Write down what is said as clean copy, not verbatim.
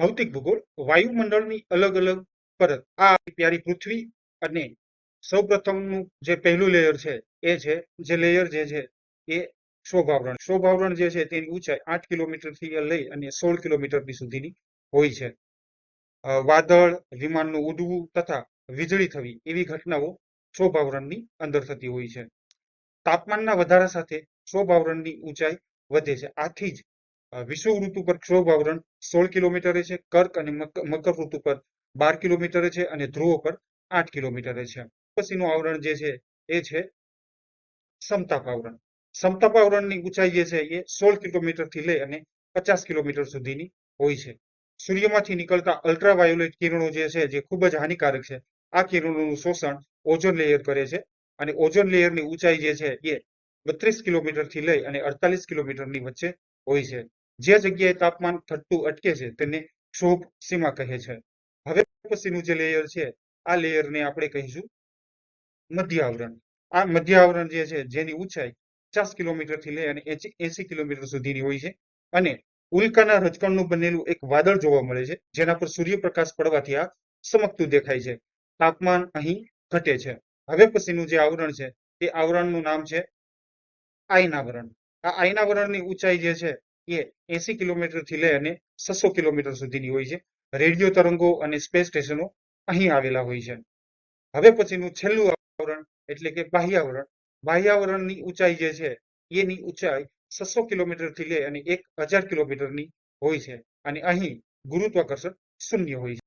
ભૌતિક ભૂગોળ વાયુમંડળની અલગ અલગ પરત આ પ્યારી પૃથ્વી અને સૌપ્રથમનું જે પહેલું લેયર છે એ છે જે લેયર જે છે એ શોભાવરણ જે છે તેની ઊંચાઈ 8 કિલોમીટરથી લઈ અને 16 કિલોમીટર સુધીની હોય છે. વાદળ, વિમાનનું ઉડવું તથા વીજળી થવી એવી ઘટનાઓ શોભાવરણની અંદર થતી હોય છે. તાપમાનના વધારા સાથે ક્ષોભાવરણની ઊંચાઈ વધે છે. આથી જ વિષુવ ઋતુ પર ક્ષોભાવરણ 16 કિલોમીટરે છે, કર્ક અને મકર ઋતુ પર 12 કિલોમીટરે છે અને ધ્રુવો પર 8 કિલોમીટરે છે. પછીનું આવરણ જે છે એ છે સમતાપ આવરણ. સમતાપ આવરણની ઊંચાઈ જે છે એ 16 કિલોમીટરથી લઈ અને 50 કિલોમીટર સુધીની હોય છે. સૂર્યમાંથી નીકળતા અલ્ટ્રાવાયોલેટ કિરણો જે છે જે ખૂબ જ હાનિકારક છે. આ કિરણોનું શોષણ ઓઝોન લેયર કરે છે અને ઓઝોન લેયરની ઊંચાઈ જે છે એ 32 કિલોમીટરથી લઈ અને 48 કિલોમીટરની વચ્ચે હોય છે. જે જગ્યાએ તાપમાન ઘટતું અટકે છે તેને ક્ષોભ સીમા કહે છે. હવે પછીનું જે લેયર છે આ લેયરને આપણે કહીશું મધ્ય આવરણ. આ મધ્ય આવરણ જે છે જેની ઊંચાઈ 50 કિલોમીટરથી લઈ અને 80 કિલોમીટર સુધીની હોય છે અને ઉલ્કાના રજકણનું બનેલું એક વાદળ જોવા મળે છે જેના પર સૂર્યપ્રકાશ પડવાથી આ ચમકતું દેખાય છે. તાપમાન અહીં ઘટે છે. હવે પછીનું જે આવરણ છે તે આવરણનું નામ છે આયનાવરણ. આ આયનાવરણની ઊંચાઈ જે છે એ 80 કિલોમીટરથી લઈ અને 600 કિલોમીટર સુધીની હોય છે. રેડિયો તરંગો અને સ્પેસ સ્ટેશનો અહીં આવેલા હોય છે. હવે પછીનું છેલ્લું આવરણ એટલે કે બાહ્યાવરણ. બાહ્યાવરણની ઊંચાઈ જે છે એની ઊંચાઈ 600 કિલોમીટરથી લઈ અને 1000 કિલોમીટરની હોય છે અને અહીં ગુરુત્વાકર્ષણ શૂન્ય હોય છે.